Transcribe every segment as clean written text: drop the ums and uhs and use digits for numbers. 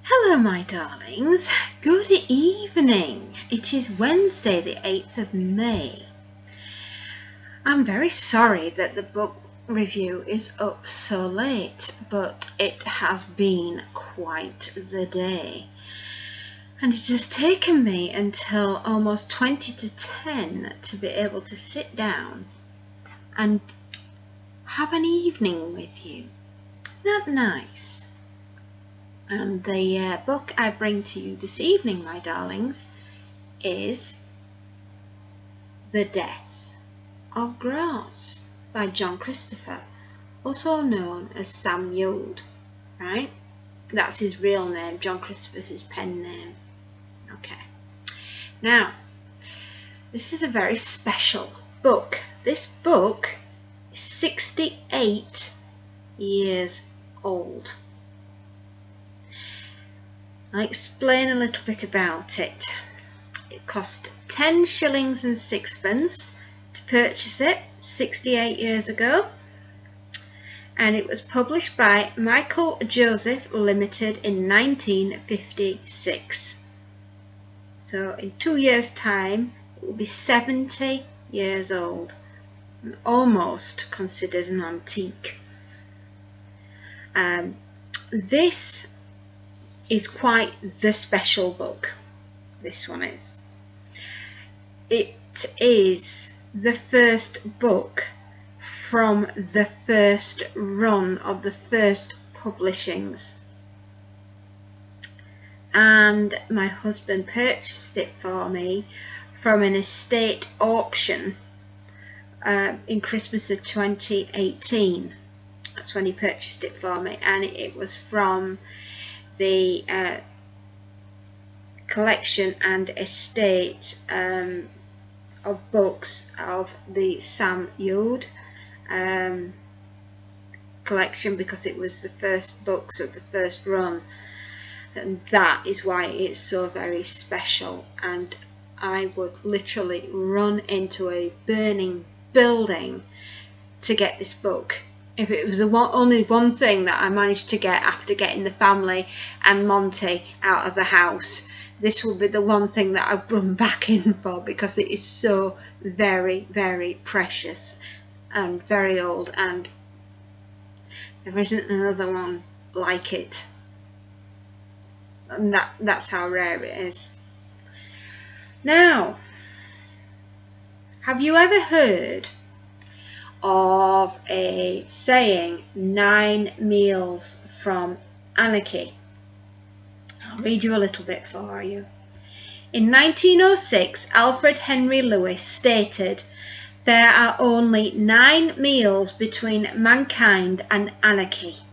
Hello my darlings, good evening. It is Wednesday the 8th of May. I'm very sorry that the book review is up so late, but it has been quite the day. And it has taken me until almost 20 to 10 to be able to sit down and have an evening with you. Not nice? And the book I bring to you this evening, my darlings, is The Death of Grass by John Christopher, also known as Sam Yode, right? That's his real name. John Christopher's his pen name. Okay. Now, this is a very special book. This book is 68 years old. I'll explain a little bit about it. It cost 10 shillings and sixpence to purchase it 68 years ago, and it was published by Michael Joseph Limited in 1956. So in 2 years' time it will be 70 years old and almost considered an antique. This is quite the special book. This one is. It is the first book from the first run of the first publishings, and my husband purchased it for me from an estate auction in Christmas of 2018. That's when he purchased it for me, and it was from the collection and estate of books of the Sam Yode collection, because it was the first books of the first run, and that is why it's so very special. And I would literally run into a burning building to get this book. If it was the only one thing that I managed to get after getting the family and Monty out of the house, this will be the one thing that I've run back in for, because it is so very, very precious and very old, and there isn't another one like it. And that's how rare it is. Now, have you ever heard of a saying, 9 meals from Anarchy? I'll read you a little bit for you. In 1906, Alfred Henry Lewis stated, "There are only 9 meals between mankind and anarchy."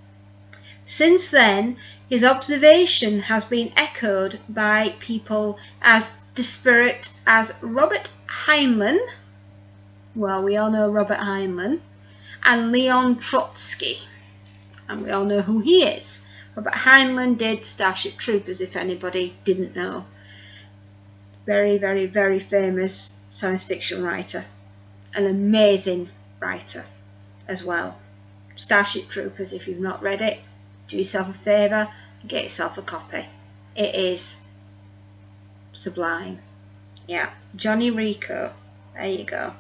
Since then, his observation has been echoed by people as disparate as Robert Heinlein, well, we all know Robert Heinlein, and Leon Trotsky, and we all know who he is. Robert Heinlein did Starship Troopers, if anybody didn't know. Very, very, very famous science fiction writer, an amazing writer as well. Starship Troopers, if you've not read it, do yourself a favour and get yourself a copy. It is sublime. Yeah, Johnny Rico, there you go.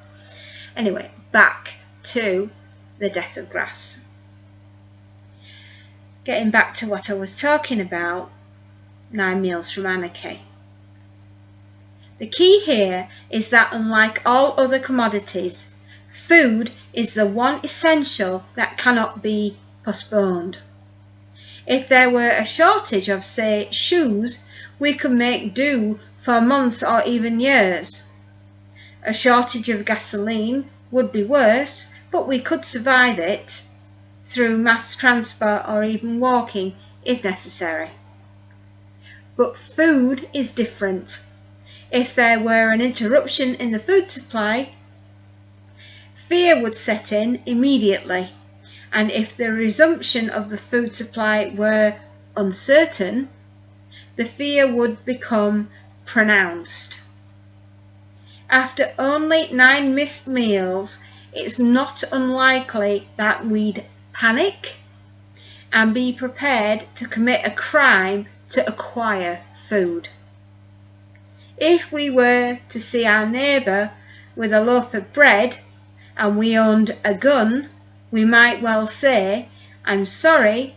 Anyway, back to The Death of Grass. Getting back to what I was talking about, 9 meals from Anarchy. The key here is that unlike all other commodities, food is the one essential that cannot be postponed. If there were a shortage of, say, shoes, we could make do for months or even years. A shortage of gasoline would be worse, but we could survive it through mass transport or even walking if necessary. But food is different. If there were an interruption in the food supply, fear would set in immediately, and if the resumption of the food supply were uncertain, the fear would become pronounced. After only 9 missed meals, it's not unlikely that we'd panic and be prepared to commit a crime to acquire food. If we were to see our neighbour with a loaf of bread and we owned a gun, we might well say, "I'm sorry,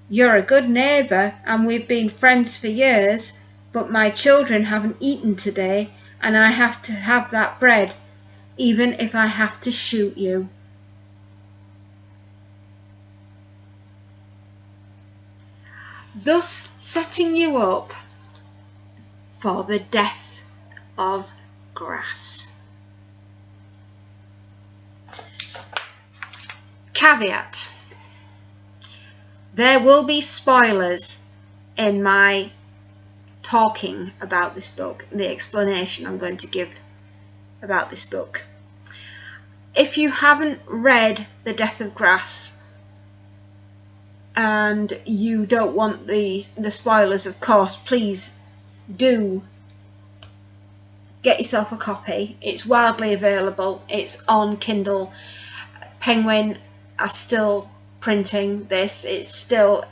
you're a good neighbour and we've been friends for years, but my children haven't eaten today and I have to have that bread, even if I have to shoot you." Thus setting you up for the death of grass. Caveat: there will be spoilers in my talking about this book, the explanation I'm going to give about this book. If you haven't read The Death of Grass and you don't want the spoilers, of course, please do get yourself a copy. It's widely available. It's on Kindle. Penguin are still printing this. It's still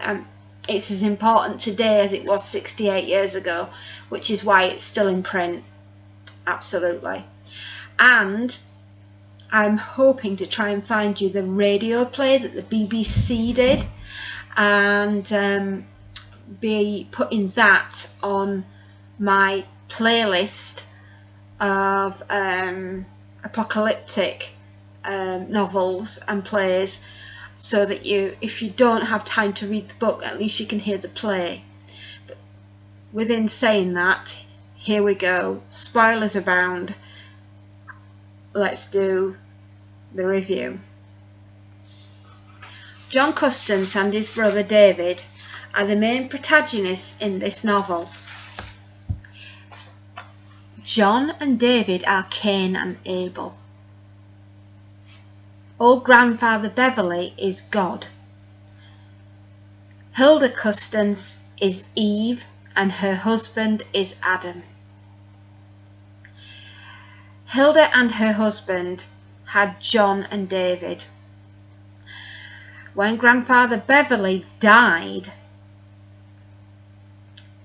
it's as important today as it was 68 years ago, which is why it's still in print. Absolutely. And I'm hoping to try and find you the radio play that the BBC did and be putting that on my playlist of apocalyptic novels and plays, so that if you don't have time to read the book, at least you can hear the play. But within saying that, here we go. Spoilers abound. Let's do the review. John Custance and his brother David are the main protagonists in this novel. John and David are Cain and Abel. Old Grandfather Beverly is God. Hilda Custance is Eve and her husband is Adam. Hilda and her husband had John and David. When Grandfather Beverly died,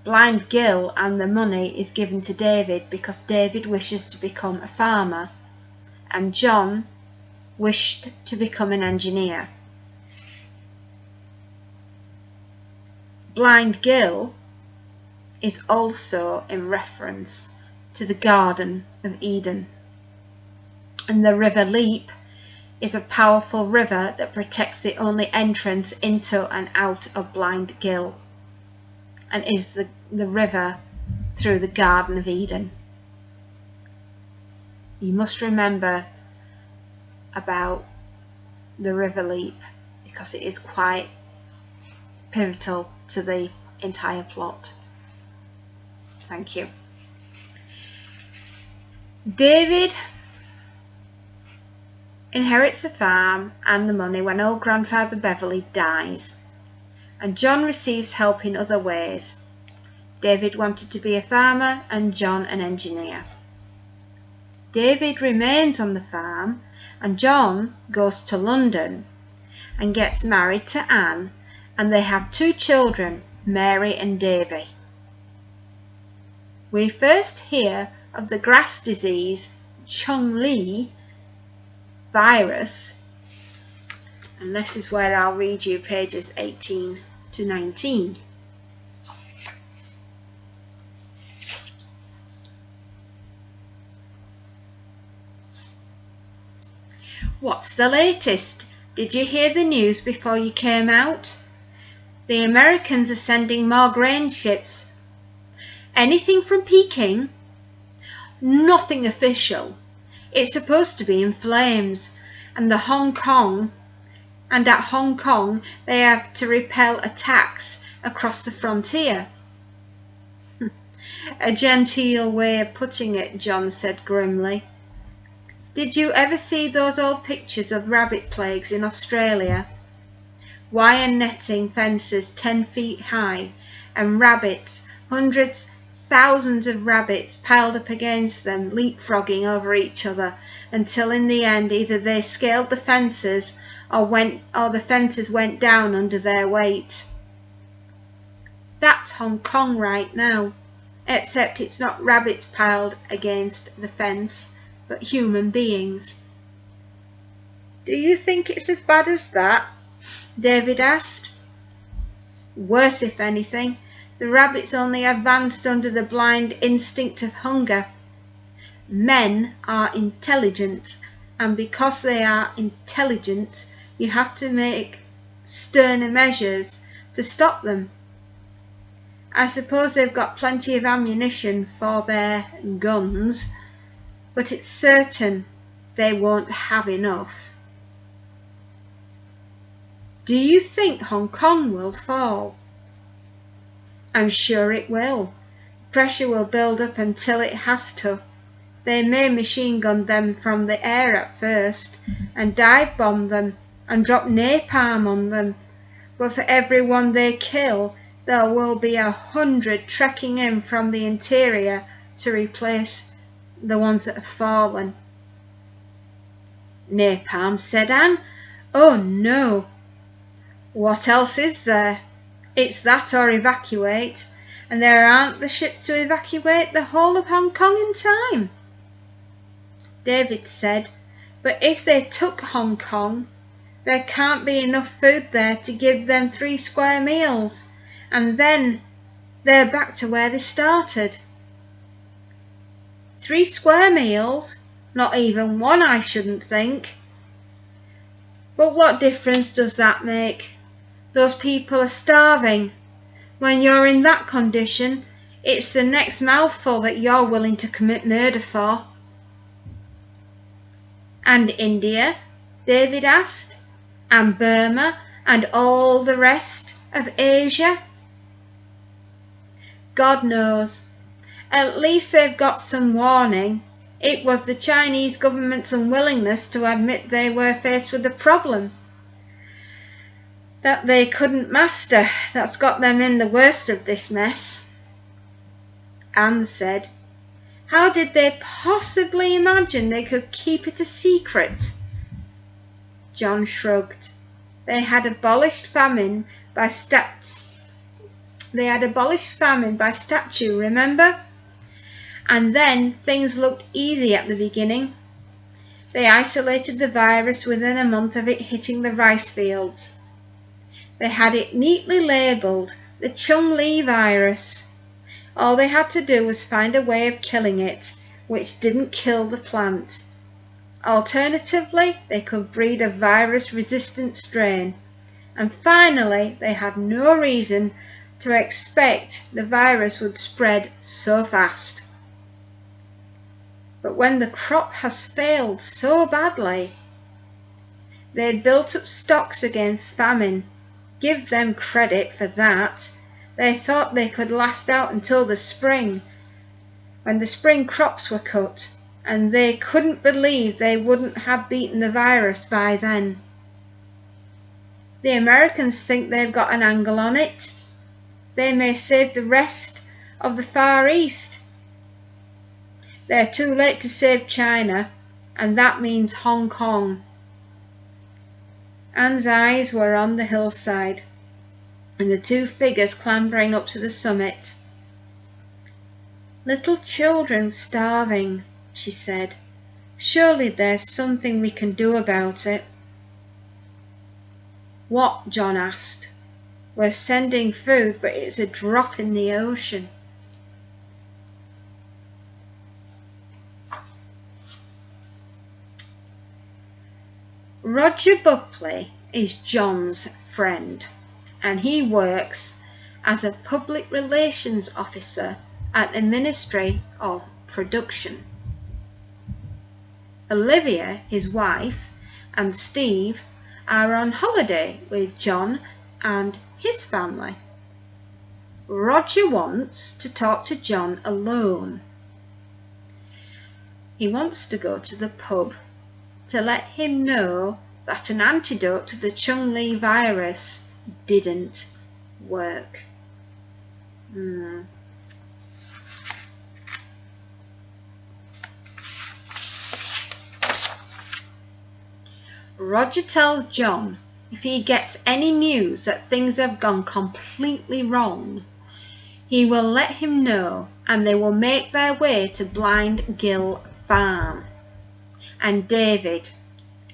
Blind Gil and the money is given to David because David wishes to become a farmer and John wished to become an engineer. Blind Gil is also in reference to the Garden of Eden. And the River Leap is a powerful river that protects the only entrance into and out of Blind Gil, and is the river through the Garden of Eden. You must remember about the River Leap because it is quite pivotal to the entire plot. Thank you. David inherits a farm and the money when old Grandfather Beverly dies, and John receives help in other ways. David wanted to be a farmer and John an engineer. David remains on the farm and John goes to London and gets married to Anne, and they have 2 children, Mary and Davy. We first hear of the grass disease Chung-Li virus, and this is where I'll read you pages 18 to 19. What's the latest? Did you hear the news before you came out? The Americans are sending more grain ships. Anything from Peking? Nothing official. It's supposed to be in flames, and at Hong Kong they have to repel attacks across the frontier. A genteel way of putting it, John said grimly. Did you ever see those old pictures of rabbit plagues in Australia? Wire netting fences 10 feet high, and rabbits, hundreds, thousands of rabbits piled up against them, leapfrogging over each other, until in the end either they scaled the fences or the fences went down under their weight. That That's Hong Kong right now, except it's not rabbits piled against the fence, but human beings. Do you think it's as bad as that? David asked. Worse, if anything. The rabbits only advanced under the blind instinct of hunger. Men are intelligent, and because they are intelligent, you have to make sterner measures to stop them. I suppose they've got plenty of ammunition for their guns, but it's certain they won't have enough. Do you think Hong Kong will fall? I'm sure it will. Pressure will build up until it has to. They may machine gun them from the air at first, and dive bomb them, and drop napalm on them. But for every one they kill, there will be 100 trekking in from the interior to replace the ones that have fallen. Napalm, said Anne. Oh no. What else is there? It's that or evacuate, and there aren't the ships to evacuate the whole of Hong Kong in time. David said, but if they took Hong Kong, there can't be enough food there to give them 3 square meals, and then they're back to where they started. 3 square meals? Not even one, I shouldn't think. But what difference does that make? Those people are starving. When you're in that condition, it's the next mouthful that you're willing to commit murder for. And India? David asked. And Burma and all the rest of Asia? God knows. At least they've got some warning. It was the Chinese government's unwillingness to admit they were faced with a problem that they couldn't master that's got them in the worst of this mess. Anne said, how did they possibly imagine they could keep it a secret? John shrugged. They had abolished famine by statute, remember? And then things looked easy at the beginning. They isolated the virus within a month of it hitting the rice fields. They had it neatly labelled, the Chung-Li virus. All they had to do was find a way of killing it, which didn't kill the plant. Alternatively, they could breed a virus-resistant strain. And finally, they had no reason to expect the virus would spread so fast. But when the crop has failed so badly, they'd built up stocks against famine. Give them credit for that. They thought they could last out until the spring, when the spring crops were cut, and they couldn't believe they wouldn't have beaten the virus by then. The Americans think they've got an angle on it. They may save the rest of the Far East. They're too late to save China, and that means Hong Kong. Anne's eyes were on the hillside, and the 2 figures clambering up to the summit. Little children starving, she said. Surely there's something we can do about it. What? John asked. We're sending food, but it's a drop in the ocean. Roger Buckley is John's friend, and he works as a public relations officer at the Ministry of Production. Olivia, his wife, and Steve are on holiday with John and his family. Roger wants to talk to John alone. He wants to go to the pub to let him know that an antidote to the Chung-Li virus didn't work. Roger tells John if he gets any news that things have gone completely wrong, he will let him know, and they will make their way to Blind Gill Farm. And David,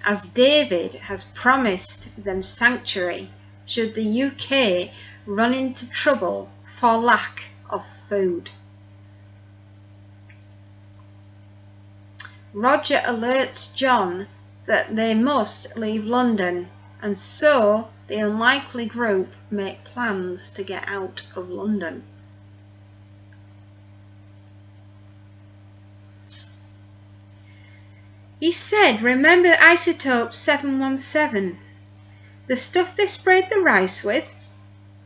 as David has promised them sanctuary should the UK run into trouble for lack of food. Roger alerts John that they must leave London, and so the unlikely group make plans to get out of London. He said, remember isotope 717? The stuff they sprayed the rice with?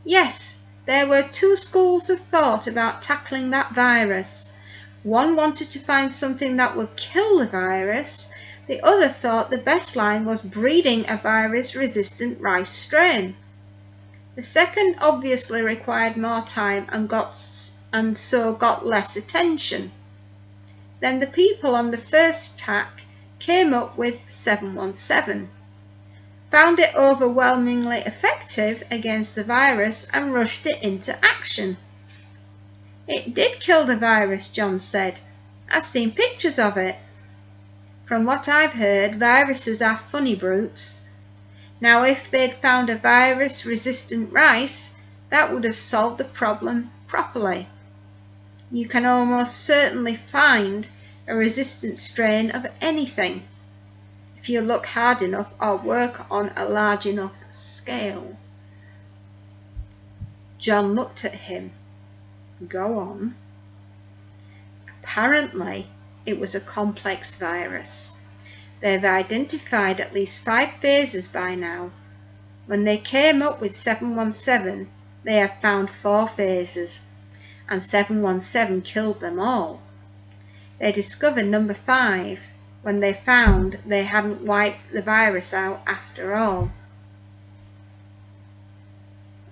Yes, there were two schools of thought about tackling that virus. One wanted to find something that would kill the virus. The other thought the best line was breeding a virus-resistant rice strain. The second obviously required more time and so got less attention. Then the people on the first tack came up with 717, found it overwhelmingly effective against the virus and rushed it into action. It did kill the virus, John said. I've seen pictures of it. From what I've heard, viruses are funny brutes. Now, if they'd found a virus-resistant rice, that would have solved the problem properly. You can almost certainly find a resistant strain of anything if you look hard enough or work on a large enough scale. John looked at him. Go on. Apparently, it was a complex virus. They've identified at least 5 phases by now. When they came up with 717, they have found 4 phases, and 717 killed them all. They discovered number 5 when they found they hadn't wiped the virus out after all.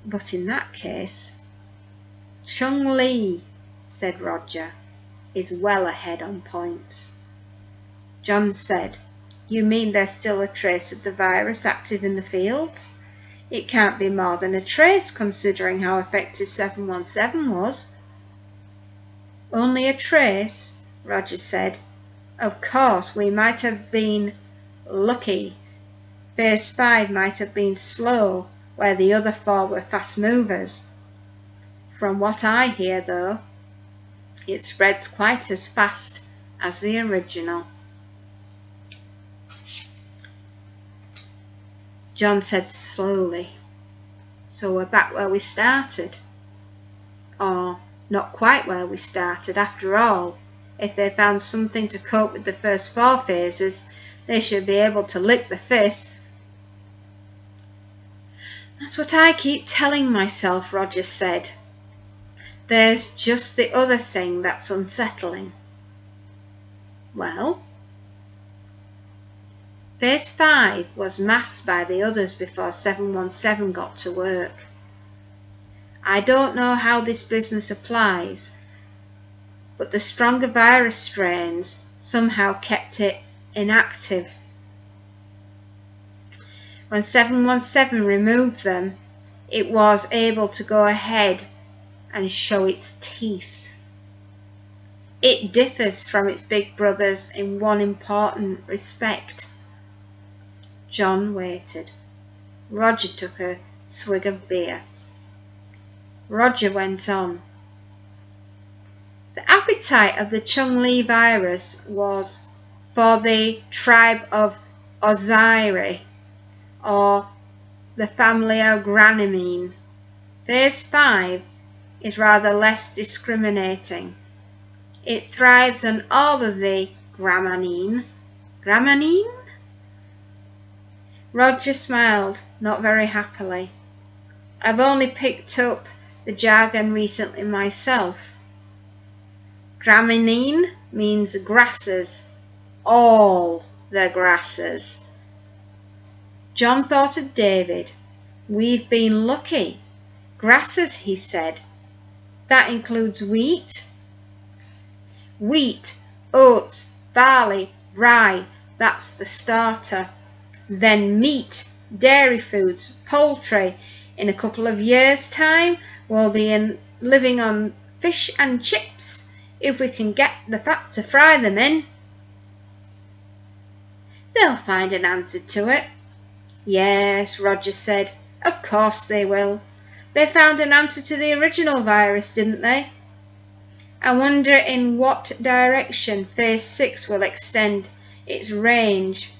But in that case, Chung Lee, said Roger, is well ahead on points. John said, you mean there's still a trace of the virus active in the fields? It can't be more than a trace considering how effective 717 was. Only a trace, Roger said. Of course, we might have been lucky. Phase 5 might have been slow, where the other 4 were fast movers. From what I hear, though, it spreads quite as fast as the original. John said slowly, so we're back where we started. Or not quite where we started after all. If they found something to cope with the first 4 phases, they should be able to lick the 5th. That's what I keep telling myself, Roger said. There's just the other thing that's unsettling. Well? Phase 5 was masked by the others before 717 got to work. I don't know how this business applies, but the stronger virus strains somehow kept it inactive. When 717 removed them, it was able to go ahead and show its teeth. It differs from its big brothers in one important respect. John waited. Roger took a swig of beer. Roger went on. The appetite of the Chung Lee virus was for the tribe of Oziri, or the family of Granamine. Phase 5 is rather less discriminating. It thrives on all of the Gramanine. Gramanine? Roger smiled, not very happily. I've only picked up the jargon recently myself. Graminine means grasses, all the grasses. John thought of David. We've been lucky. Grasses, he said. That includes wheat. Wheat, oats, barley, rye, that's the starter. Then meat, dairy foods, poultry. In a couple of years' time, we'll be in living on fish and chips if we can get the fat to fry them in." "They'll find an answer to it." "Yes," Roger said, "of course they will. They found an answer to the original virus, didn't they? I wonder in what direction Phase 6 will extend its range.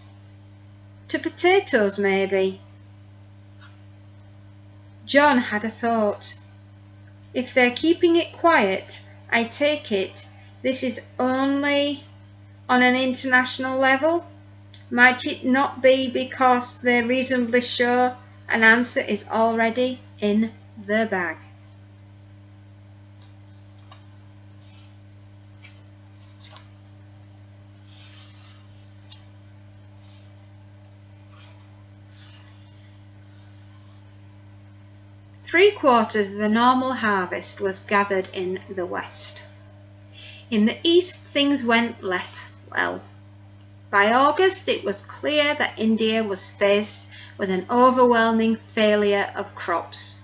To potatoes, maybe." John had a thought. "If they're keeping it quiet, I take it this is only on an international level? Might it not be because they're reasonably sure an answer is already in the bag?" Three-quarters of the normal harvest was gathered in the west. In the east, things went less well. By August, it was clear that India was faced with an overwhelming failure of crops,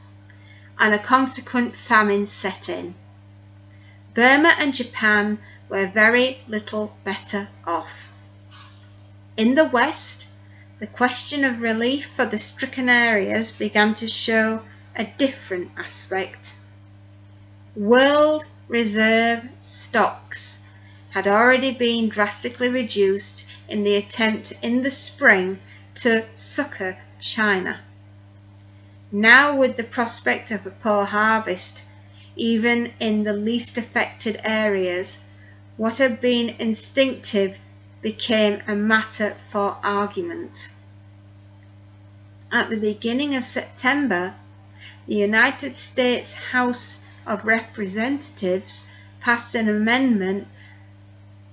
and a consequent famine set in. Burma and Japan were very little better off. In the west, the question of relief for the stricken areas began to show a different aspect. World reserve stocks had already been drastically reduced in the attempt in the spring to succour China. Now, with the prospect of a poor harvest, even in the least affected areas, what had been instinctive became a matter for argument. At the beginning of September, the United States House of Representatives passed an amendment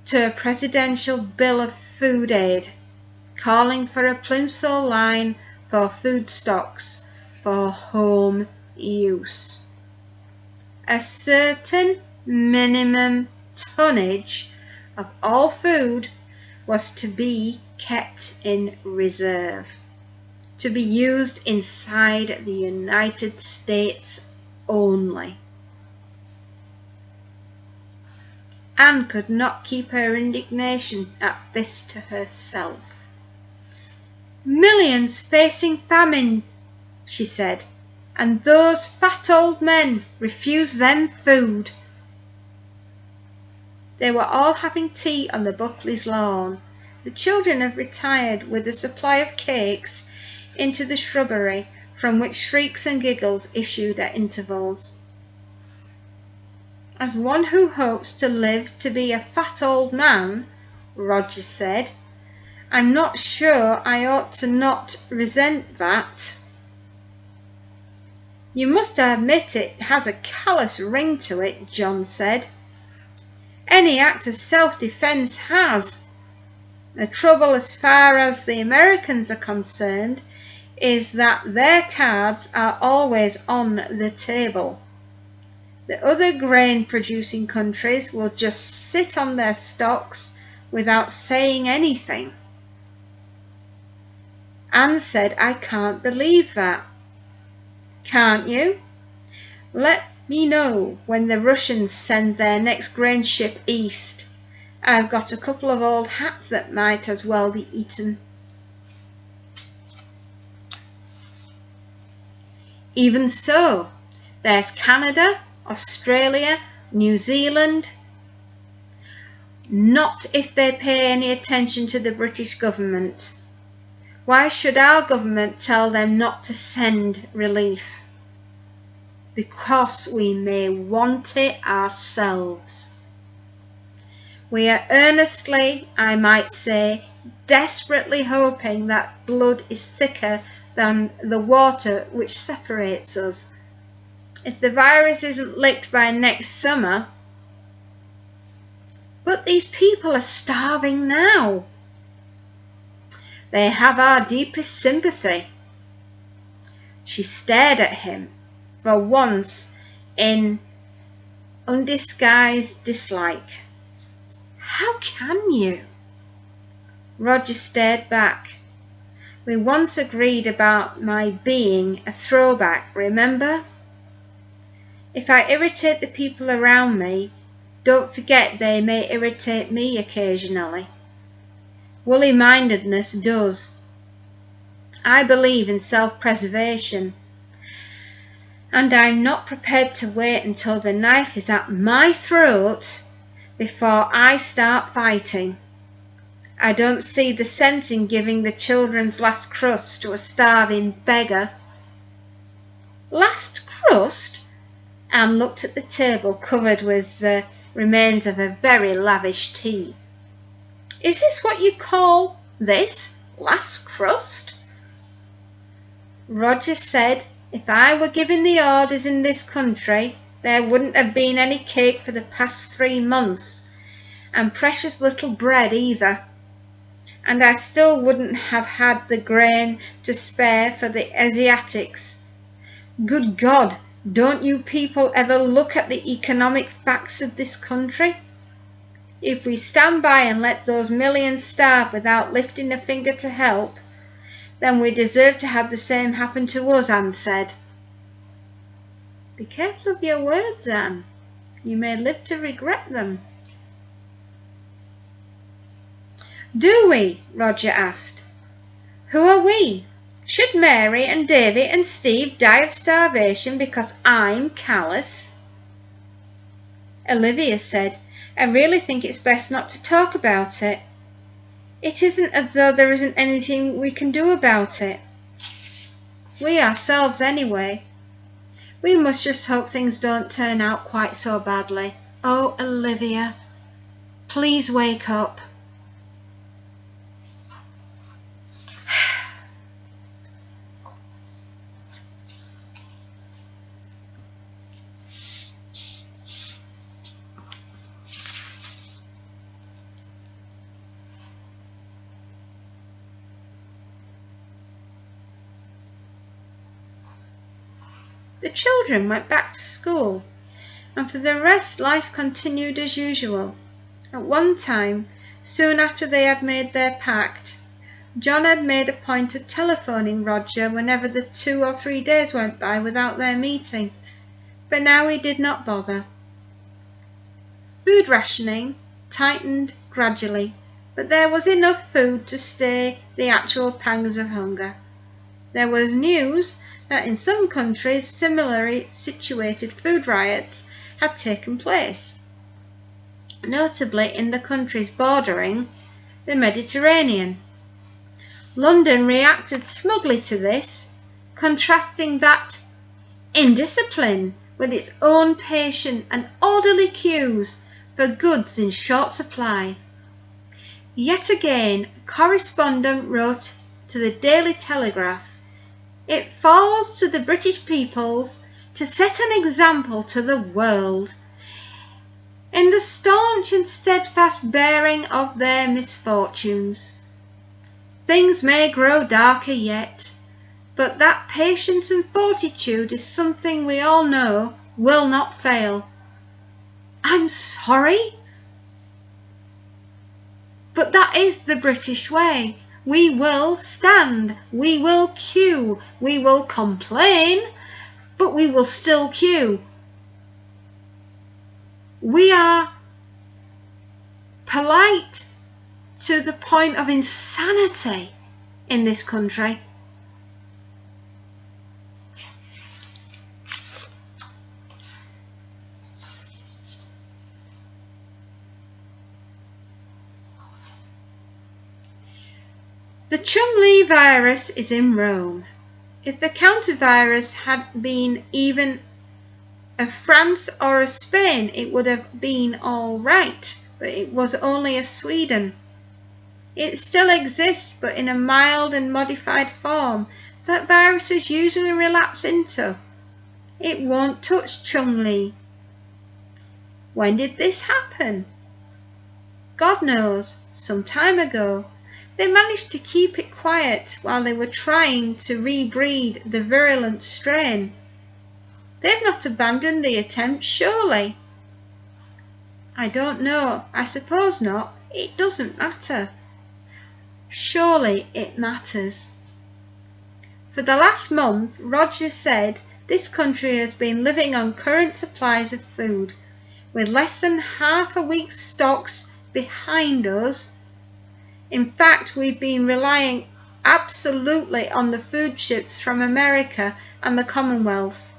to a presidential bill of food aid, calling for a plimsoll line for food stocks for home use. A certain minimum tonnage of all food was to be kept in reserve, to be used inside the United States only. Anne could not keep her indignation at this to herself. "Millions facing famine," she said, "and those fat old men refuse them food." They were all having tea on the Buckleys' lawn. The children had retired with a supply of cakes into the shrubbery, from which shrieks and giggles issued at intervals. "As one who hopes to live to be a fat old man," Roger said, "I'm not sure I ought to not resent that." "You must admit it has a callous ring to it," John said. "Any act of self-defense has. The trouble as far as the Americans are concerned is that their cards are always on the table. The other grain-producing countries will just sit on their stocks without saying anything." Anne said, "I can't believe that." "Can't you? Let me know when the Russians send their next grain ship east. I've got a couple of old hats that might as well be eaten." "Even so, there's Canada, Australia, New Zealand." "Not if they pay any attention to the British government. Why should our government tell them not to send relief?" "Because we may want it ourselves. We are earnestly, I might say, desperately hoping that blood is thicker than the water which separates us. If the virus isn't licked by next summer—" "But these people are starving now." "They have our deepest sympathy." She stared at him, for once in undisguised dislike. "How can you?" Roger stared back. "We once agreed about my being a throwback, remember?" If I irritate the people around me, don't forget they may irritate me occasionally. Woolly-mindedness does. I believe in self-preservation, and I'm not prepared to wait until the knife is at my throat before I start fighting. I don't see the sense in giving the children's last crust to a starving beggar. Last crust? Anne looked at the table covered with the remains of a very lavish tea. Is this what you call this, last crust? Roger said if I were giving the orders in this country, there wouldn't have been any cake for the past 3 months, and precious little bread either. And I still wouldn't have had the grain to spare for the Asiatics. Good God, don't you people ever look at the economic facts of this country? If we stand by and let those millions starve without lifting a finger to help, then we deserve to have the same happen to us, Anne said. Be careful of your words, Anne. You may live to regret them. Do we? Roger asked. Who are we? Should Mary and Davy and Steve die of starvation because I'm callous? Olivia said, I really think it's best not to talk about it. It isn't as though there isn't anything we can do about it. We ourselves, anyway. We must just hope things don't turn out quite so badly. Oh, Olivia, please wake up. The children went back to school, and for the rest life continued as usual. At one time, soon after they had made their pact, John had made a point of telephoning Roger whenever the 2 or 3 days went by without their meeting, but now he did not bother. Food rationing tightened gradually, but there was enough food to stay the actual pangs of hunger. There was news that in some countries similarly situated food riots had taken place, notably in the countries bordering the Mediterranean. London reacted smugly to this, contrasting that indiscipline with its own patient and orderly queues for goods in short supply. Yet again, a correspondent wrote to the Daily Telegraph, it falls to the British peoples to set an example to the world in the staunch and steadfast bearing of their misfortunes. Things may grow darker yet, but that patience and fortitude is something we all know will not fail. I'm sorry, but that is the British way. We will stand, we will queue, we will complain, but we will still queue. We are polite to the point of insanity in this country. The Chumley virus is in Rome. If the counter-virus had been even a France or a Spain, it would have been all right, but it was only a Sweden. It still exists, but in a mild and modified form that viruses usually relapse into. It won't touch Chumley. When did this happen? God knows, some time ago. They managed to keep it quiet while they were trying to rebreed the virulent strain. They've not abandoned the attempt, surely? I don't know. I suppose not. It doesn't matter. Surely it matters. For the last month, Roger said This country has been living on current supplies of food, with less than half a week's stocks behind us. In fact, we've been relying absolutely on the food ships from America and the Commonwealth.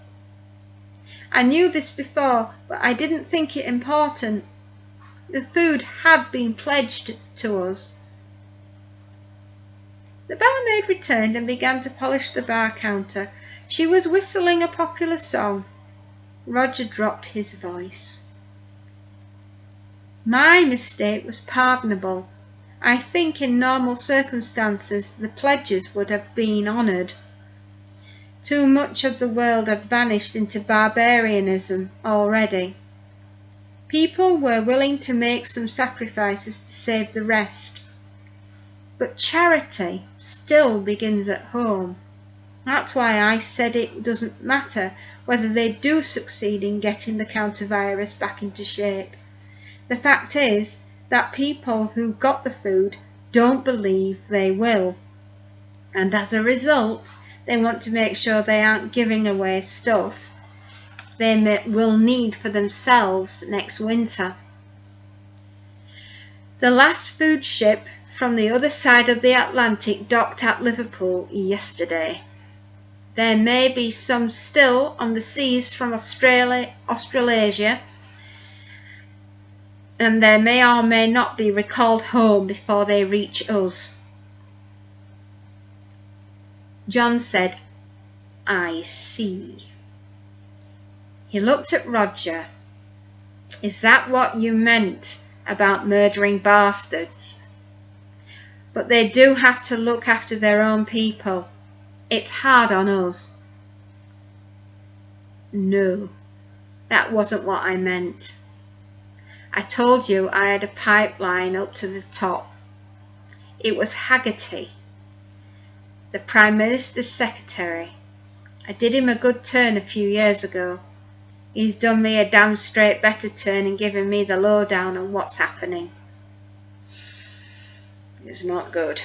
I knew this before, but I didn't think it important. The food had been pledged to us. The barmaid returned and began to polish the bar counter. She was whistling a popular song. Roger dropped his voice. My mistake was pardonable. I think in normal circumstances the pledges would have been honoured. Too much of the world had vanished into barbarianism already. People were willing to make some sacrifices to save the rest. But charity still begins at home. That's why I said it doesn't matter whether they do succeed in getting the counter-virus back into shape. The fact is that people who got the food don't believe they will. And as a result, they want to make sure they aren't giving away stuff they will need for themselves next winter. The last food ship from the other side of the Atlantic docked at Liverpool yesterday. There may be some still on the seas from Australasia, and they may or may not be recalled home before they reach us. John said, I see. He looked at Roger. Is that what you meant about murdering bastards? But they do have to look after their own people. It's hard on us. No, that wasn't what I meant. I told you I had a pipeline up to the top. It was Haggerty, the Prime Minister's secretary. I did him a good turn a few years ago. He's done me a damn straight better turn in giving me the lowdown on what's happening. It's not good.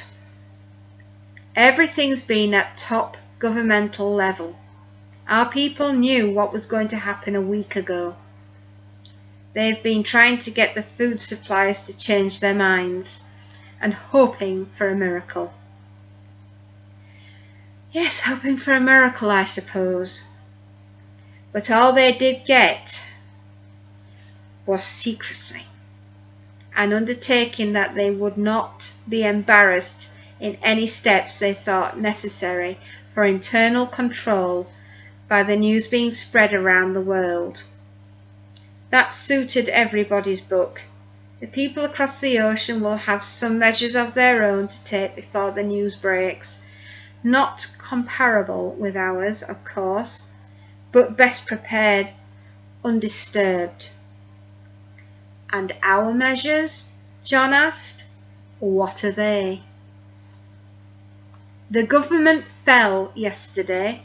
Everything's been at top governmental level. Our people knew what was going to happen a week ago. They've been trying to get the food suppliers to change their minds and hoping for a miracle. Yes, hoping for a miracle, I suppose. But all they did get was secrecy, an undertaking that they would not be embarrassed in any steps they thought necessary for internal control by the news being spread around the world. That suited everybody's book. The people across the ocean will have some measures of their own to take before the news breaks. Not comparable with ours, of course, but best prepared, undisturbed. And our measures? John asked. What are they? The government fell yesterday.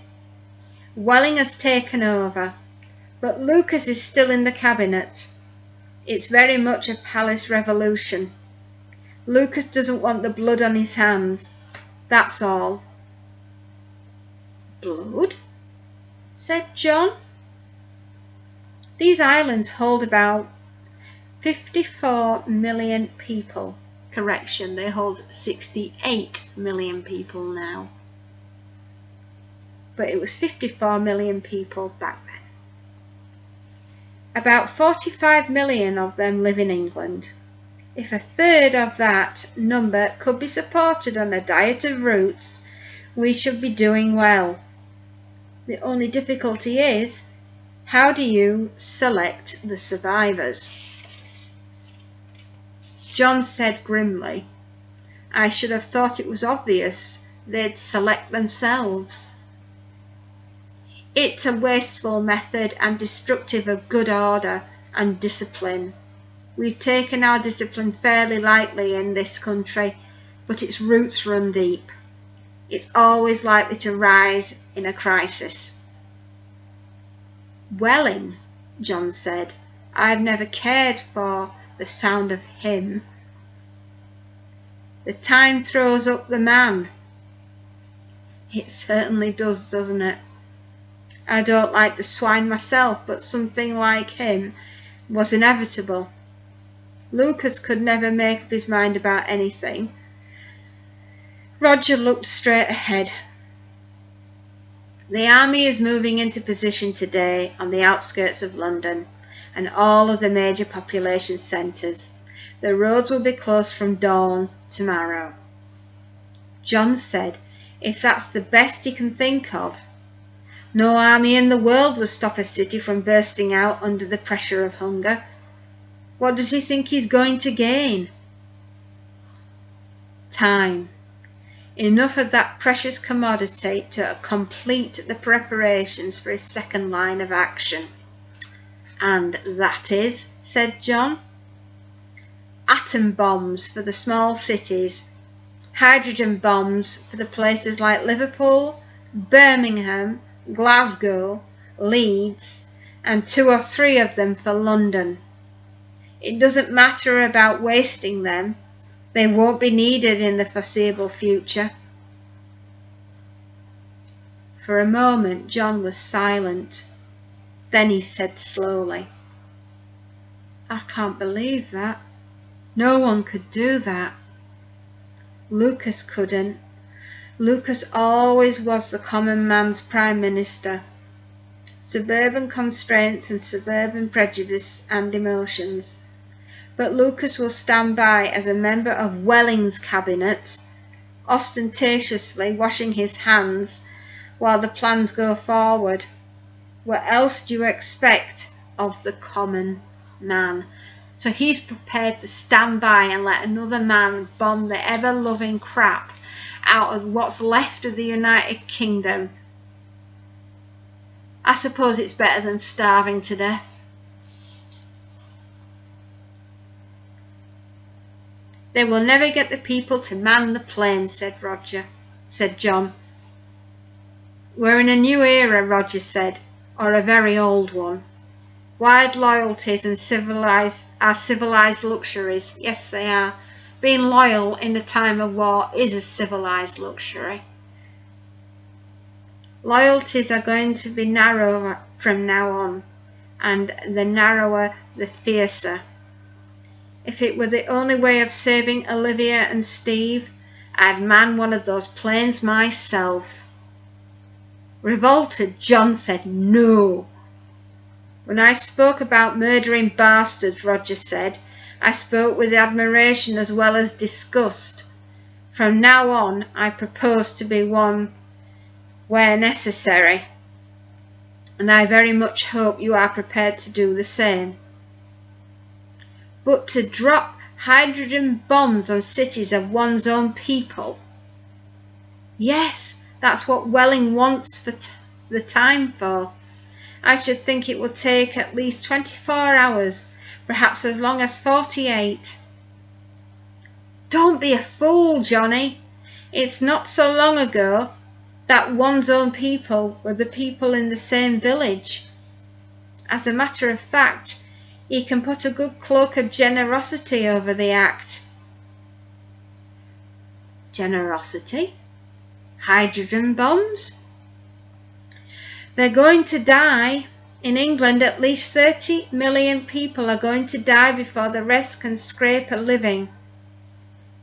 Welling has taken over, but Lucas is still in the cabinet. It's very much a palace revolution. Lucas doesn't want the blood on his hands. That's all. Blood? Said John. These islands hold about 54 million people. Correction, they hold 68 million people now. But it was 54 million people back then. About 45 million of them live in England. If a third of that number could be supported on a diet of roots, we should be doing well. The only difficulty is, how do you select the survivors? John said grimly, I should have thought it was obvious they'd select themselves. It's a wasteful method and destructive of good order and discipline. We've taken our discipline fairly lightly in this country, but its roots run deep. It's always likely to rise in a crisis. Welling, John said, I've never cared for the sound of him. The time throws up the man. It certainly does, doesn't it? I don't like the swine myself, but something like him was inevitable. Lucas could never make up his mind about anything. Roger looked straight ahead. The army is moving into position today on the outskirts of London and all of the major population centres. The roads will be closed from dawn tomorrow. John said, if that's the best he can think of. No army in the world would stop a city from bursting out under the pressure of hunger. What does he think he's going to gain? Time. Enough of that precious commodity to complete the preparations for his second line of action. And that is, said John, atom bombs for the small cities, hydrogen bombs for the places like Liverpool, Birmingham, Glasgow, Leeds, and 2 or 3 of them for London. It doesn't matter about wasting them. They won't be needed in the foreseeable future. For a moment John was silent. Then he said slowly, I can't believe that. No one could do that. Lucas couldn't. Lucas always was the common man's prime minister. Suburban constraints and suburban prejudice and emotions. But Lucas will stand by as a member of Welling's cabinet, ostentatiously washing his hands while the plans go forward. What else do you expect of the common man? So he's prepared to stand by and let another man bomb the ever-loving crap out of what's left of the United Kingdom. I suppose it's better than starving to death. They will never get the people to man the planes, said John. We're in a new era, Roger said, or a very old one. Wide loyalties and are civilised luxuries. Yes, they are. Being loyal in a time of war is a civilised luxury. Loyalties are going to be narrower from now on, and the narrower, the fiercer. If it were the only way of saving Olivia and Steve, I'd man one of those planes myself. Revolted, John said no. When I spoke about murdering bastards, Roger said, I spoke with admiration as well as disgust. From now on, I propose to be one where necessary, and I very much hope you are prepared to do the same. But to drop hydrogen bombs on cities of one's own people? Yes, that's what Welling wants for the time for. I should think it will take at least 24 hours, perhaps as long as 48. Don't be a fool, Johnny. It's not so long ago that one's own people were the people in the same village. As a matter of fact, he can put a good cloak of generosity over the act. Generosity? Hydrogen bombs? They're going to die. In England, at least 30 million people are going to die before the rest can scrape a living.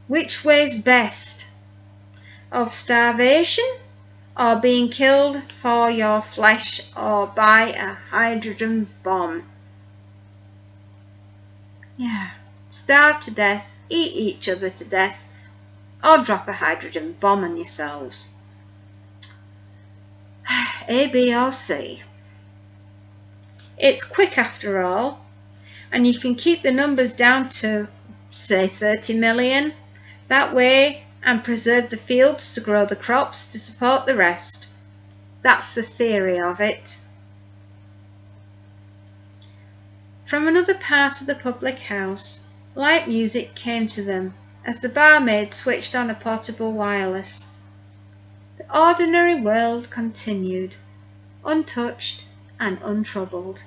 Which way's best? Of starvation, or being killed for your flesh, or by a hydrogen bomb? Yeah, starve to death, eat each other to death, or drop a hydrogen bomb on yourselves. A, B or C. It's quick after all, and you can keep the numbers down to, say, 30 million, that way, and preserve the fields to grow the crops to support the rest. That's the theory of it. From another part of the public house, light music came to them as the barmaid switched on a portable wireless. The ordinary world continued, untouched and untroubled.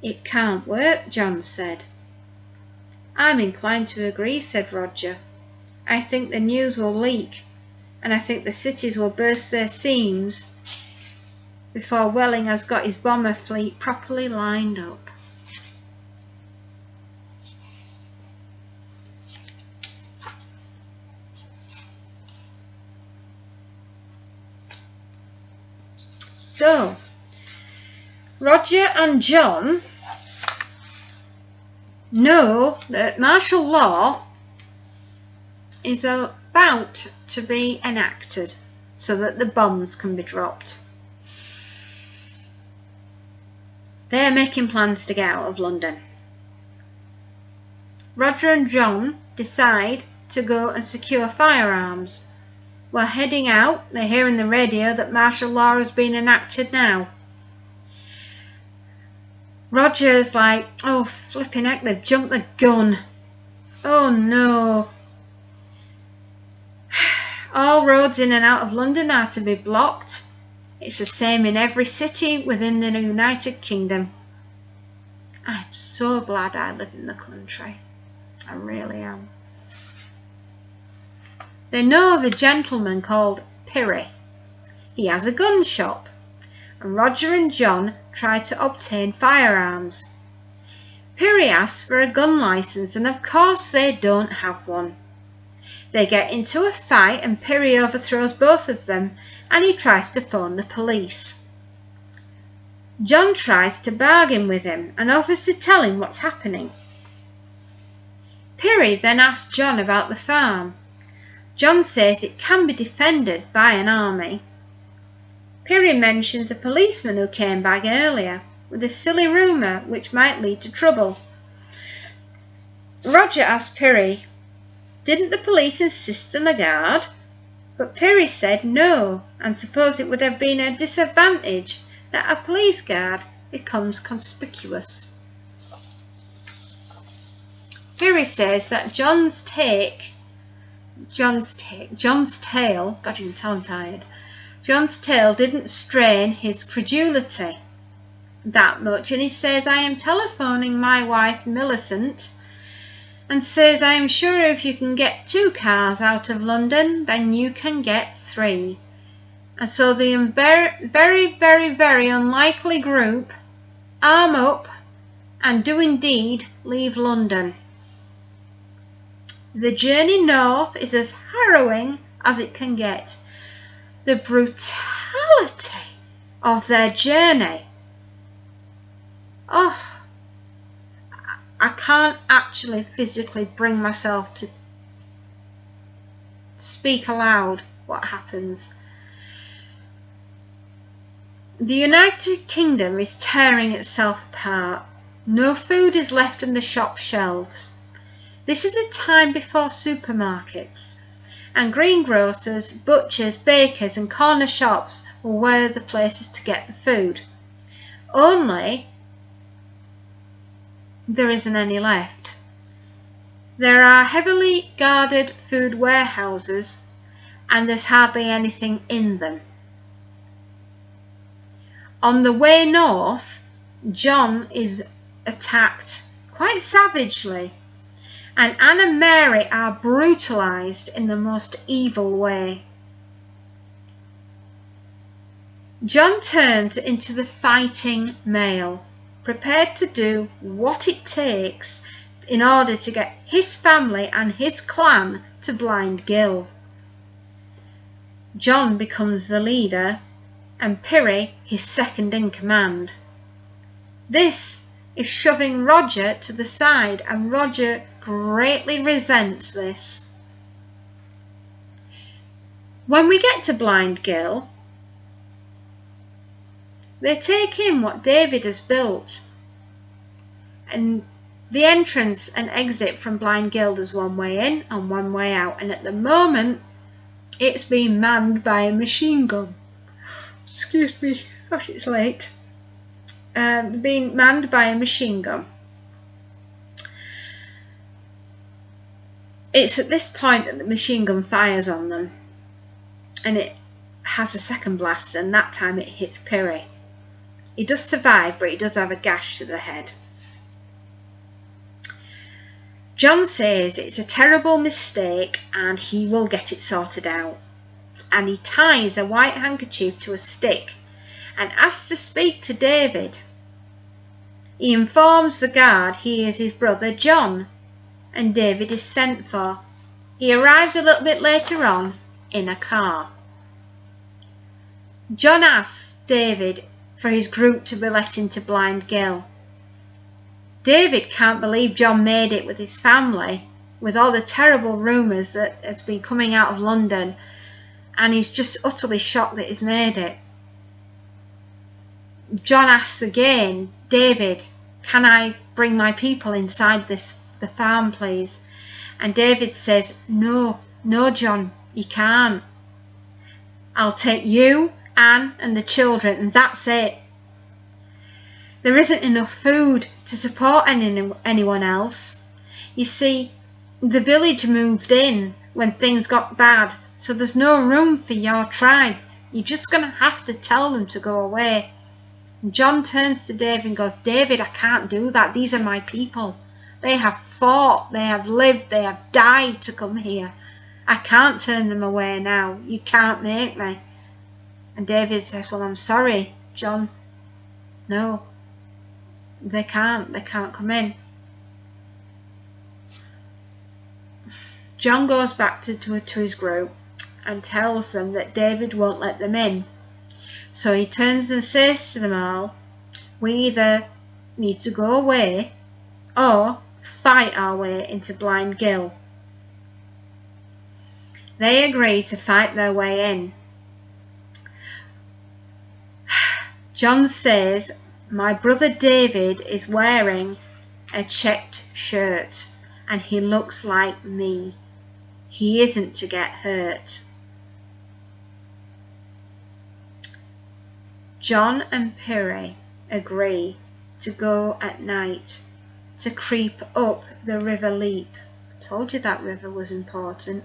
It can't work, John said. I'm inclined to agree, said Roger. I think the news will leak, and I think the cities will burst their seams, before Welling has got his bomber fleet properly lined up. So, Roger and John know that martial law is about to be enacted so that the bombs can be dropped. They're making plans to get out of London. Roger and John decide to go and secure firearms. While heading out, they hear in the radio that martial law has been enacted now. Roger's like, oh flipping heck, they've jumped the gun. Oh no. All roads in and out of London are to be blocked. It's the same in every city within the United Kingdom. I'm so glad I live in the country. I really am. They know of a gentleman called Pirrie. He has a gun shop, and Roger and John try to obtain firearms. Pirrie asks for a gun license, and of course they don't have one. They get into a fight and Pirrie overthrows both of them, and he tries to phone the police. John tries to bargain with him and offers to tell him what's happening. Pirrie then asks John about the farm. John says it can be defended by an army. Pirrie mentions a policeman who came back earlier with a silly rumour which might lead to trouble. Roger asks Pirrie, didn't the police insist on a guard? But Pirrie said no, and supposed it would have been a disadvantage that a police guard becomes conspicuous. Pirrie says that John's tale, God, you can tell I'm tired. John's tale didn't strain his credulity that much, and he says, I am telephoning my wife Millicent, and says, I am sure if you can get 2 cars out of London, then you can get 3. And so the very unlikely group arm up and do indeed leave London. The journey north is as harrowing as it can get. The brutality of their journey. Oh, I can't actually physically bring myself to speak aloud what happens. The United Kingdom is tearing itself apart. No food is left on the shop shelves. This is a time before supermarkets, and greengrocers, butchers, bakers and corner shops were the places to get the food. Only there isn't any left. There are heavily guarded food warehouses and there's hardly anything in them. On the way north, John is attacked quite savagely, and Anne and Mary are brutalised in the most evil way. John turns into the fighting male, prepared to do what it takes in order to get his family and his clan to Blind Gill. John becomes the leader and Pirrie his second in command. This is shoving Roger to the side, and Roger greatly resents this. When we get to Blind Gill, they take in what David has built, and the entrance and exit from Blind Gill is one way in and one way out, and at the moment it's being manned by a machine gun. Excuse me, gosh, it's late. Being manned by a machine gun. It's at this point that the machine gun fires on them, and it has a second blast, and that time it hits Pirrie. He does survive, but he does have a gash to the head. John says it's a terrible mistake and he will get it sorted out. And he ties a white handkerchief to a stick and asks to speak to David. He informs the guard he is his brother John, and David is sent for. He arrives a little bit later on in a car. John asks David for his group to be let into Blind Gill. David can't believe John made it with his family, with all the terrible rumours that has been coming out of London, and he's just utterly shocked that he's made it. John asks again, David, can I bring my people inside the farm, please? And David says, no, John, you can't. I'll take you, Anne, and the children, and that's it. There isn't enough food to support anyone else. You see, the village moved in when things got bad, so there's no room for your tribe. You're just going to have to tell them to go away. And John turns to David and goes, David, I can't do that. These are my people. They have fought, they have lived, they have died to come here. I can't turn them away now. You can't make me. And David says, well, I'm sorry, John. No, they can't come in. John goes back to his group and tells them that David won't let them in. So he turns and says to them all, we either need to go away or fight our way into Blind Gill. They agree to fight their way in. John says, my brother David is wearing a checked shirt and he looks like me. He isn't to get hurt. John and Piri agree to go at night to creep up the River Leap. I told you that river was important.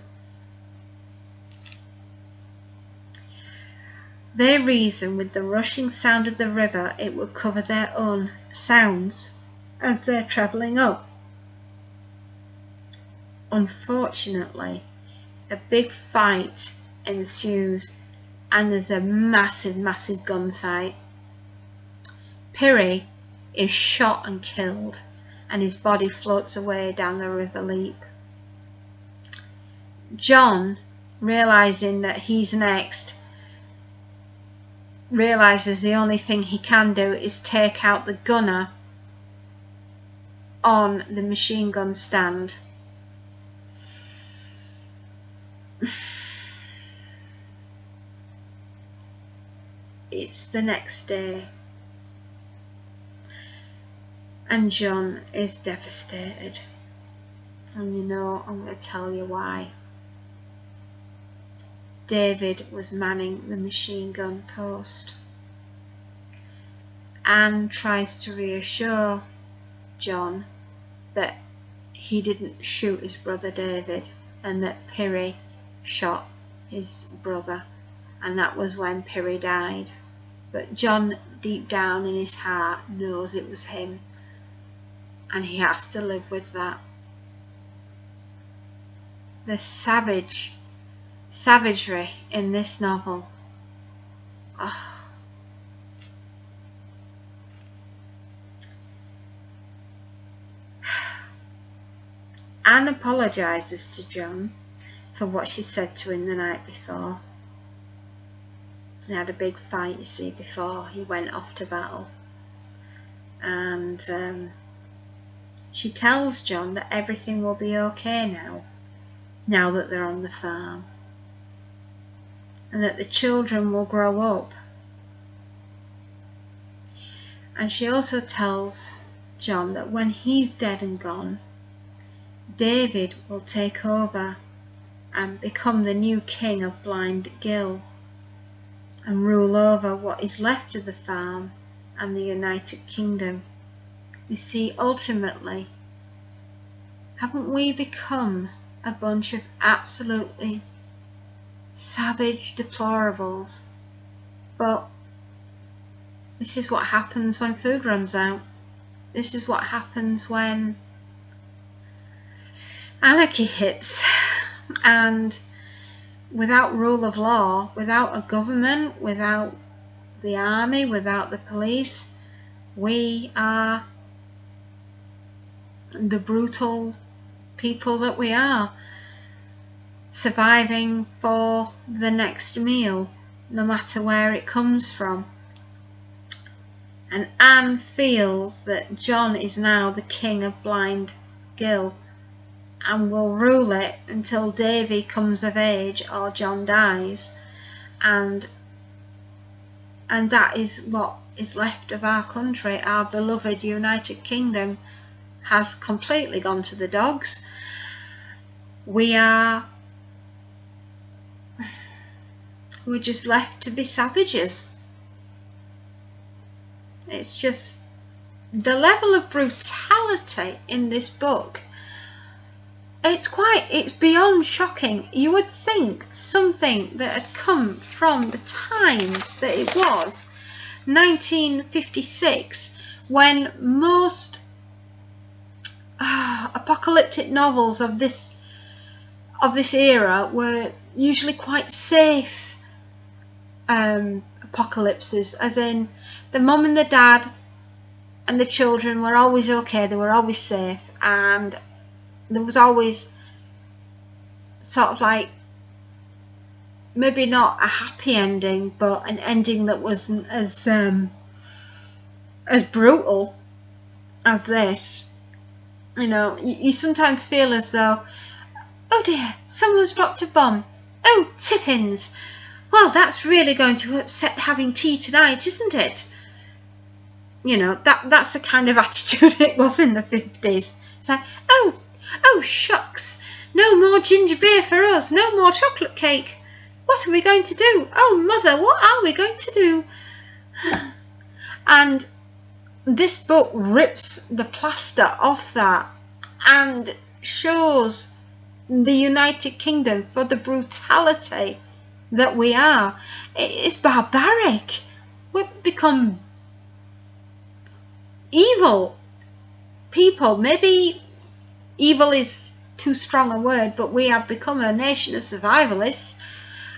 They reason with the rushing sound of the river it will cover their own sounds as they're travelling up. Unfortunately, a big fight ensues and there's a massive gunfight. Piri is shot and killed and his body floats away down the River Leap. John, realising that he's next, realises the only thing he can do is take out the gunner on the machine gun stand. It's the next day and John is devastated, and you know, I'm going to tell you why. David was manning the machine gun post. Anne tries to reassure John that he didn't shoot his brother David and that Piri shot his brother, and that was when Piri died. But John, deep down in his heart, knows it was him, and he has to live with that. The savagery in this novel. Oh. Anne apologises to John for what she said to him the night before. They had a big fight, you see, before he went off to battle. And she tells John that everything will be okay now that they're on the farm. And that the children will grow up. And she also tells John that when he's dead and gone, David will take over and become the new king of Blind Gill and rule over what is left of the farm and the United Kingdom. You see, ultimately, haven't we become a bunch of absolutely savage deplorables? But this is what happens when food runs out. This is what happens when anarchy hits, and without rule of law, without a government, without the army, without the police. We are the brutal people that we are, surviving for the next meal, no matter where it comes from. And Anne feels that John is now the king of Blind Gill and will rule it until Davy comes of age or John dies, and that is what is left of our country. Our beloved United Kingdom has completely gone to the dogs. We're just left to be savages. It's just the level of brutality in this book. It's beyond shocking. You would think something that had come from the time that it was 1956, when most apocalyptic novels of this era were usually quite safe apocalypses, as in the mum and the dad and the children were always okay, they were always safe, and there was always sort of like, maybe not a happy ending, but an ending that wasn't as brutal as this. You know, you sometimes feel as though, oh dear, someone's dropped a bomb. Oh, Tiffins. Well, that's really going to upset having tea tonight, isn't it? You know, that's the kind of attitude it was in the 50s. It's like, oh shucks, no more ginger beer for us, no more chocolate cake. What are we going to do? Oh mother, what are we going to do? And this book rips the plaster off that and shows the United Kingdom for the brutality that we are. It's barbaric. We've become evil people. Maybe evil is too strong a word, but we have become a nation of survivalists.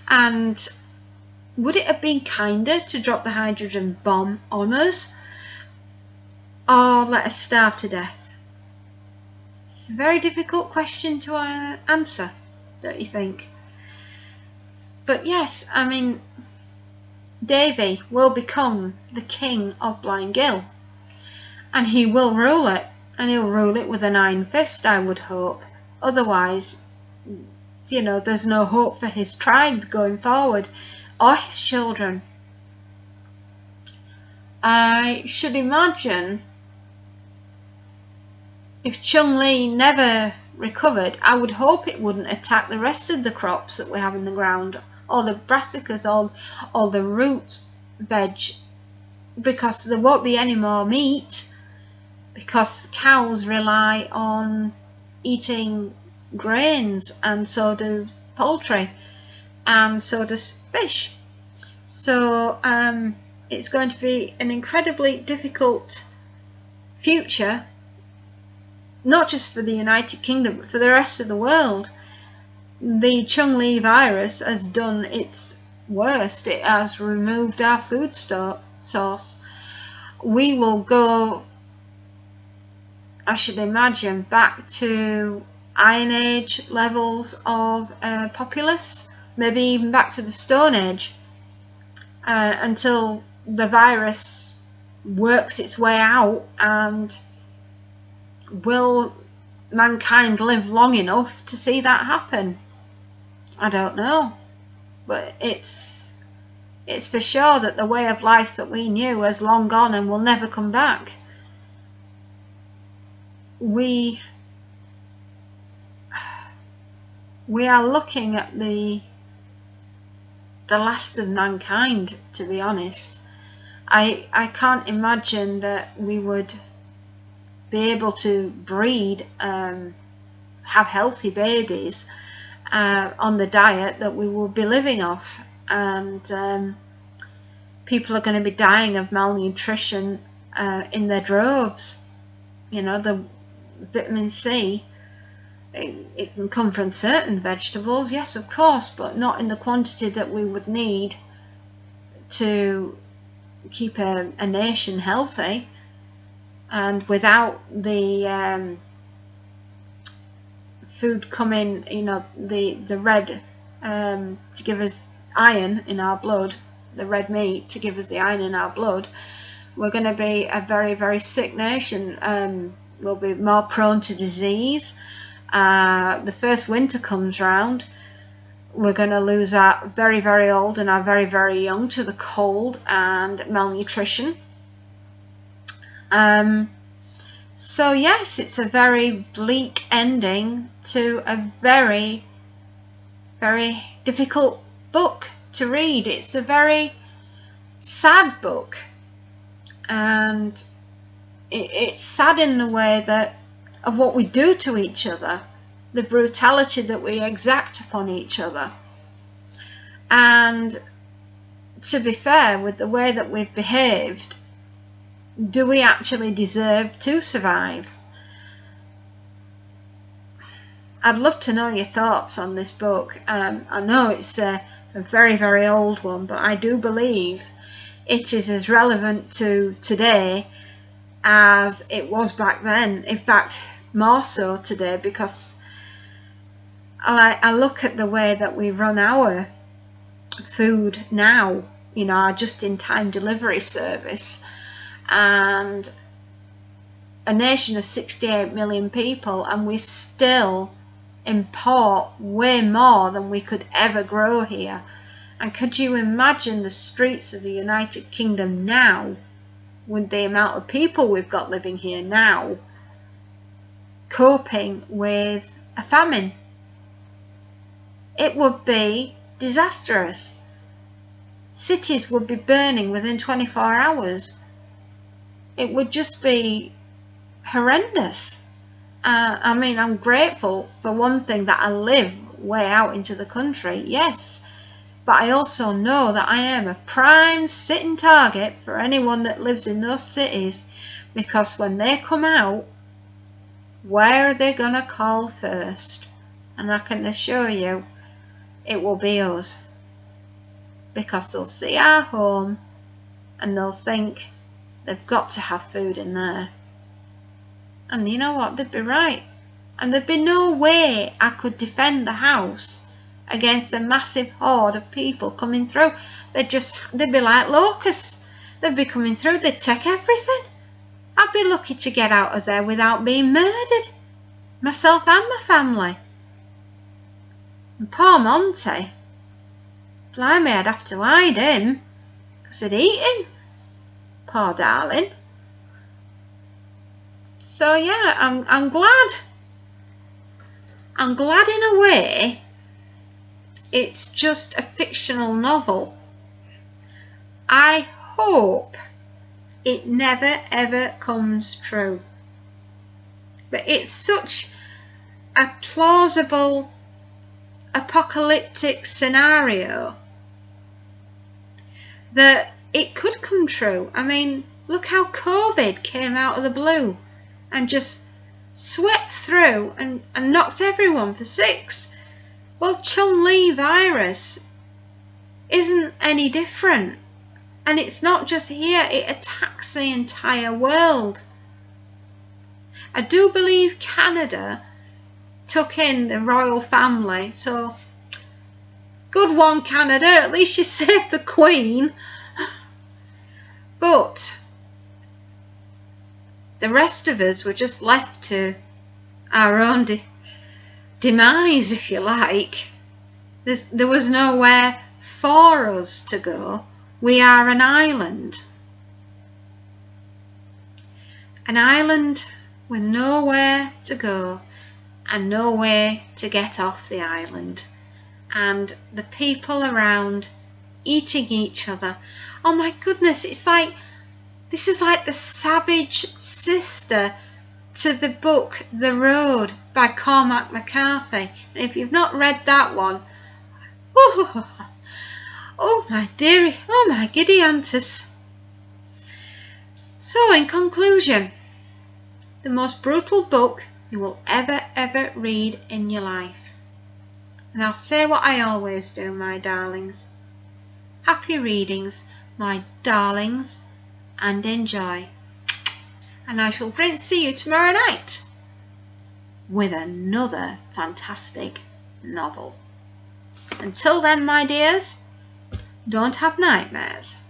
And would it have been kinder to drop the hydrogen bomb on us, or let us starve to death? It's a very difficult question to answer, don't you think? But yes, I mean, Davy will become the king of Blind Gill, and he will rule it, and he'll rule it with an iron fist, I would hope. Otherwise, you know, there's no hope for his tribe going forward, or his children. I should imagine if Chung-Li never recovered, I would hope it wouldn't attack the rest of the crops that we have in the ground, or the brassicas, or the root veg, because there won't be any more meat, because cows rely on eating grains, and so do poultry, and so does fish. So it's going to be an incredibly difficult future, not just for the United Kingdom, but for the rest of the world. The Chung-Li virus has done its worst. It has removed our food source. We will go, I should imagine, back to Iron Age levels of populace, maybe even back to the Stone Age, until the virus works its way out. And will mankind live long enough to see that happen? I don't know, but it's for sure that the way of life that we knew has long gone and will never come back. We are looking at the last of mankind, to be honest. I can't imagine that we would be able to breed, have healthy babies on the diet that we will be living off, and people are going to be dying of malnutrition in their droves. You know, the vitamin C, it can come from certain vegetables, yes of course, but not in the quantity that we would need to keep a nation healthy. And without the food coming, the red to give us iron in our blood, the red meat to give us the iron in our blood, we're going to be a very, very sick nation. We'll be more prone to disease. The first winter comes round, we're going to lose our very, very old and our very, very young to the cold and malnutrition. So yes, it's a very bleak ending to a very, very difficult book to read. It's a very sad book, and it's sad in the way that of what we do to each other, the brutality that we exact upon each other. And to be fair, with the way that we've behaved, do we actually deserve to survive? I'd love to know your thoughts on this book. I know it's a very, very old one, but I do believe it is as relevant to today as it was back then. In fact, more so today, because I look at the way that we run our food now, our just-in-time delivery service, and a nation of 68 million people, and we still import way more than we could ever grow here. And could you imagine the streets of the United Kingdom now, with the amount of people we've got living here now, coping with a famine? It would be disastrous. Cities would be burning within 24 hours. It would just be horrendous. I mean, I'm grateful for one thing that I live way out into the country, yes, but I also know that I am a prime sitting target for anyone that lives in those cities, because when they come out, where are they going to call first? And I can assure you, it will be us, because they'll see our home and they'll think they've got to have food in there. And you know what? They'd be right. And there'd be no way I could defend the house against a massive horde of people coming through. They'd be like locusts. They'd be coming through. They'd take everything. I'd be lucky to get out of there without being murdered, myself and my family. And poor Monty, blimey, I'd have to hide him, because they'd eat him. Poor darling. So yeah, I'm glad. I'm glad in a way it's just a fictional novel. I hope it never ever comes true. But it's such a plausible apocalyptic scenario that it could come true. I mean, look how COVID came out of the blue and just swept through and knocked everyone for six. Well, Chun-Li virus isn't any different. And it's not just here, it attacks the entire world. I do believe Canada took in the royal family, so good one, Canada, at least you saved the Queen. But the rest of us were just left to our own demise, if you like. There was nowhere for us to go. We are an island. An island with nowhere to go and no way to get off the island. And the people around eating each other. Oh my goodness, this is like the savage sister to the book The Road by Cormac McCarthy. And if you've not read that one, oh my dearie, oh my giddy aunties. So in conclusion, the most brutal book you will ever read in your life. And I'll say what I always do, my darlings. Happy readings. my darlings, and enjoy. And I shall see you tomorrow night with another fantastic novel. Until then, my dears, don't have nightmares.